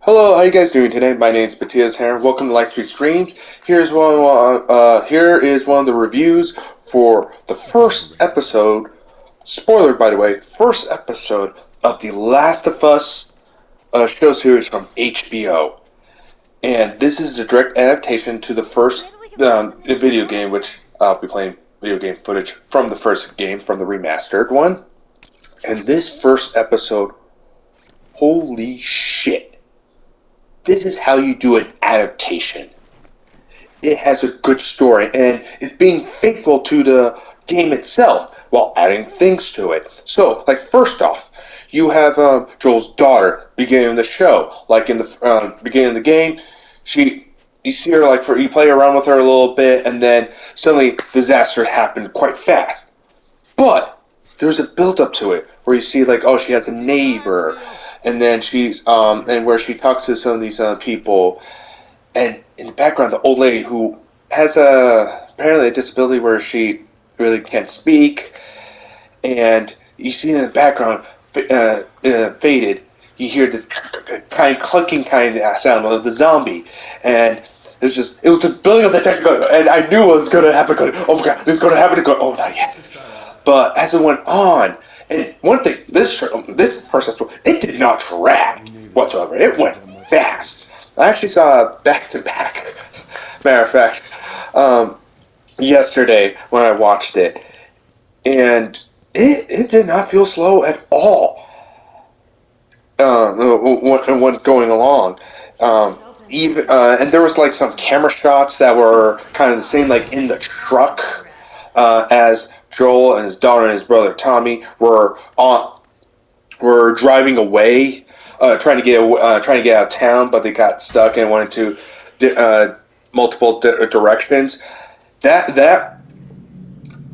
Hello, how you guys doing today? My name's Matthias here. Welcome to Lightspeed Streams. Here is one of the reviews for the first episode. Spoiler, by the way, first episode of the Last of Us show series from HBO, and this is the direct adaptation to the first video game, which I'll be playing video game footage from the first game, from the remastered one. And this first episode, holy shit. This is how you do an adaptation. It has a good story, and it's being faithful to the game itself while adding things to it. So, like, first off, you have Joel's daughter beginning the show. Like in the beginning of the game, you see her, like, you play around with her a little bit, and then suddenly disaster happened quite fast. But there's a build up to it where you see, like, oh, she has a neighbor. And then and where she talks to some of these people, and in the background, the old lady who has apparently a disability where she really can't speak, and you see in the background, faded, you hear this kind of clunking kind of sound of the zombie, and it was just building up the tension, and I knew it was going to happen. Oh my god, this is going to happen. Oh, not yet. But as it went on. And one thing, this first episode, it did not drag whatsoever. It went fast. I actually saw it back to back. Matter of fact, yesterday when I watched it, and it did not feel slow at all. When going along, and there was like some camera shots that were kind of the same, like in the truck, as Joel and his daughter and his brother Tommy were driving away, trying to get out of town, but they got stuck and went into multiple directions. There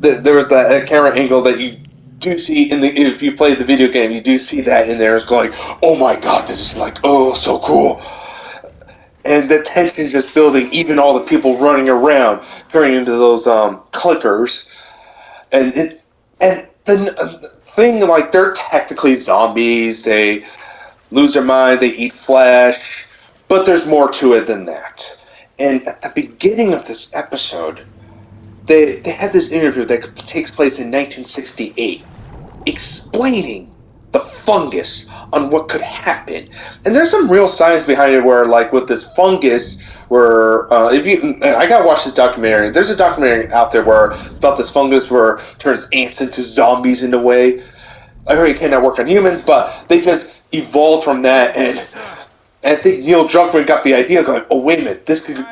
was that camera angle that you do see if you play the video game, you do see that in there. It's going, oh my god, this is like, oh, so cool. And the tension just building, even all the people running around, turning into those clickers. And the thing, like, they're technically zombies. They lose their mind. They eat flesh. But there's more to it than that. And at the beginning of this episode, they had this interview that takes place in 1968, explaining the fungus on what could happen. And there's some real science behind it where, like, with this fungus, where, I gotta watch this documentary. There's a documentary out there where it's about this fungus where it turns ants into zombies in a way. I heard it cannot work on humans, but they just evolved from that, and I think Neil Druckmann got the idea going, oh, wait a minute, this could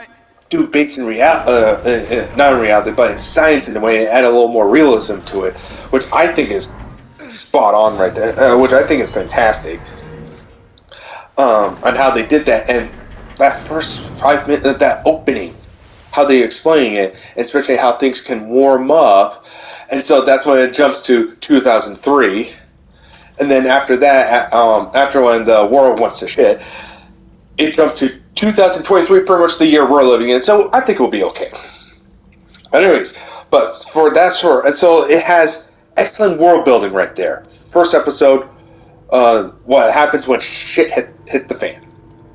do based in reality, not in reality, but in science in a way, and add a little more realism to it, which I think is spot on right there, which I think is fantastic, on how they did that. And that first 5 minutes, that opening, how they're explaining it, and especially how things can warm up, and so that's when it jumps to 2003, and then after that, after when the world wants to shit, it jumps to 2023, pretty much the year we're living in, so I think we'll be okay. Anyways, but for that sort, and so it has excellent world building right there. First episode, what happens when shit hit the fan.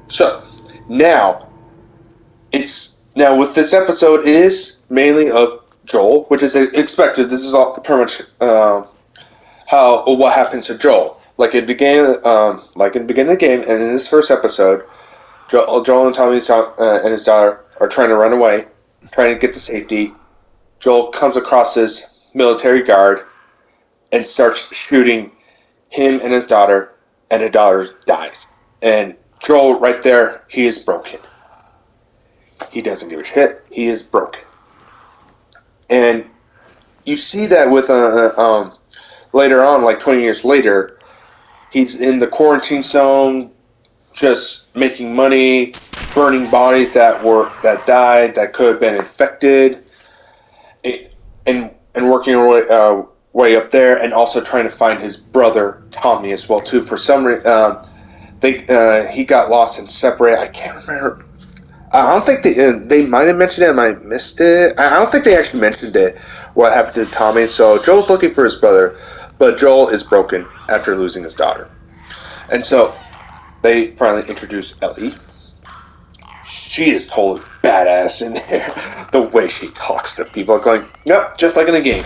So, now with this episode, it is mainly of Joel, which is expected. This is all pretty much what happens to Joel. Like in the beginning of the game, and in this first episode, Joel and Tommy and his daughter are trying to run away, trying to get to safety. Joel comes across this military guard and starts shooting him and his daughter, and the daughter dies. And Joel, right there, he is broken. He doesn't give a shit. He is broken. And you see that with later on, like 20 years later, he's in the quarantine zone, just making money, burning bodies that died, that could have been infected, and working way up there, and also trying to find his brother Tommy as well too. For some reason, he got lost and separated. I can't remember. I don't think they might have mentioned it. I might have missed it. I don't think they actually mentioned it. What happened to Tommy? So Joel's looking for his brother, but Joel is broken after losing his daughter, and so they finally introduce Ellie. She is totally badass in there. The way she talks to people, going, yep, just like in the game.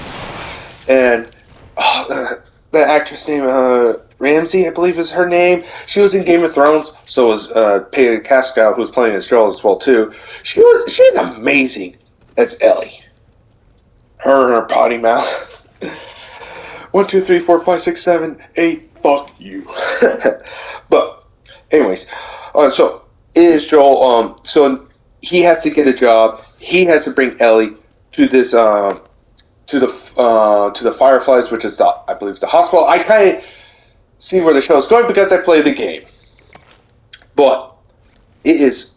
And the actress named Ramsey, I believe is her name. She was in Game of Thrones, so was Pedro Pascal, who was playing as Joel as well too. She's amazing as Ellie. Her and her potty mouth. 1, 2, 3, 4, 5, 6, 7, 8. Fuck you. But anyways, so is Joel. So he has to get a job. He has to bring Ellie to this to the Fireflies, which is I believe it's the hospital. I kind of see where the show is going because I play the game, but it is.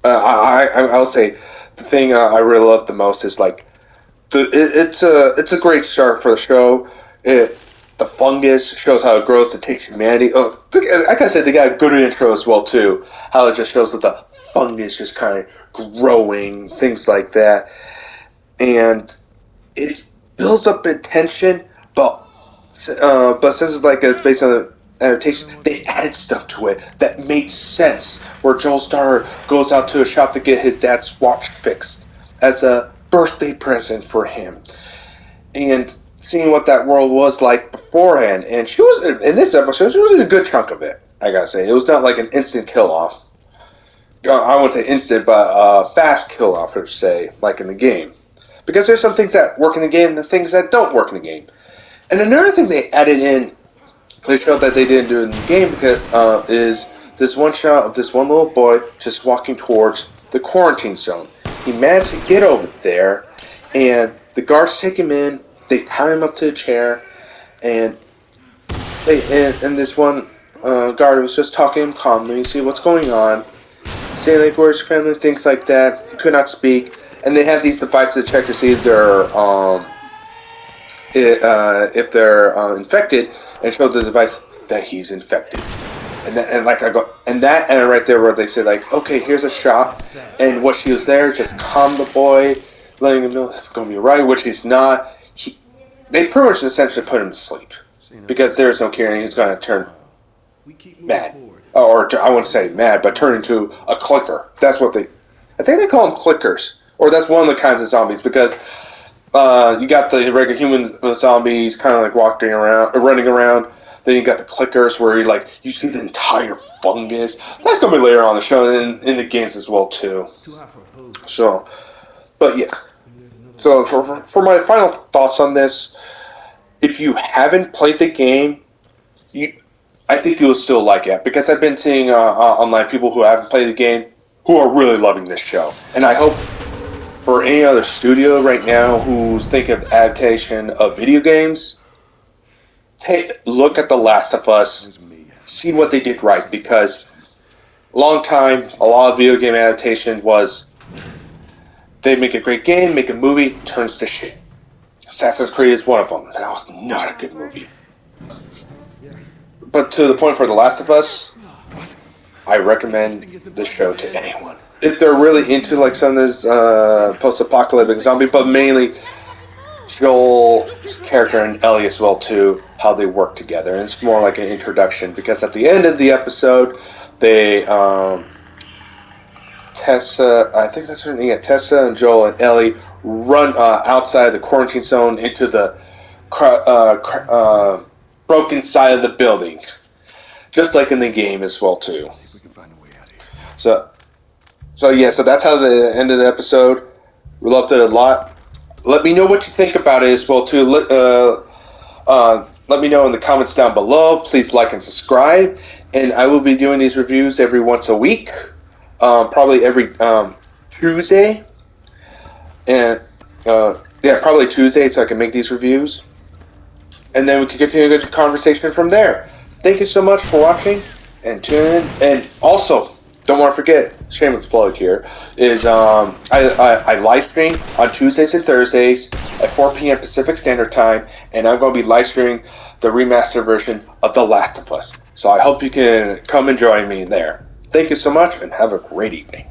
I'll say the thing I really love the most is like it's a great start for the show. The fungus shows how it grows. It takes humanity. Oh, like I said, they got a good intro as well too. How it just shows that the fungus just kind of growing, things like that, and it builds up in tension. But since it's based on the adaptation, they added stuff to it that made sense. Where Joel Star goes out to a shop to get his dad's watch fixed as a birthday present for him, and seeing what that world was like beforehand. And she was in this episode. She was in a good chunk of it. I gotta say, it was not like an instant kill off. I wouldn't say instant, but fast kill off, per se, like in the game. Because there's some things that work in the game and the things that don't work in the game. And another thing they added in the show that they didn't do in the game because is this one shot of this one little boy just walking towards the quarantine zone. He managed to get over there, and the guards take him in. They tie him up to a chair, and this one guard was just talking to him calmly, see what's going on, saying like where's your family, things like that. He could not speak, and they have these devices to check to see if they're infected, and show the device that he's infected. And right there where they say like, okay, here's a shot, and what she was there just calm the boy, letting him know it's going to be right, which he's not. They pretty much essentially put him to sleep because there's no cure and he's going to turn mad. Or I wouldn't say mad, but turn into a clicker. That's what I think they call them clickers. Or that's one of the kinds of zombies because you got the regular human zombies kind of like walking around, or running around. Then you got the clickers where you see the entire fungus. That's going to be later on the show and in the games as well too. So, but yes. So for my final thoughts on this, if you haven't played the game, I think you'll still like it because I've been seeing online people who haven't played the game who are really loving this show, and I hope for any other studio right now who's thinking of adaptation of video games, take a look at The Last of Us, see what they did right because long time a lot of video game adaptation was. They make a great game, make a movie, turns to shit. Assassin's Creed is one of them. That was not a good movie. But to the point for The Last of Us, I recommend the show to anyone. If they're really into like some of this post-apocalyptic zombie, but mainly Joel's character and Ellie as well too, how they work together. And it's more like an introduction because at the end of the episode, they... Tessa, I think that's her name. Yeah, Tessa and Joel and Ellie run outside the quarantine zone into the broken side of the building, just like in the game as well too. So that's how the end of the episode. We loved it a lot. Let me know what you think about it as well too. Let me know in the comments down below. Please like and subscribe, and I will be doing these reviews every once a week. Probably every Tuesday, and probably Tuesday, so I can make these reviews, and then we can continue the conversation from there. Thank you so much for watching and tuning in, and also don't want to forget, shameless plug here is I live stream on Tuesdays and Thursdays at 4 p.m. Pacific Standard Time, and I'm going to be live streaming the remastered version of The Last of Us. So I hope you can come and join me there. Thank you so much, and have a great evening.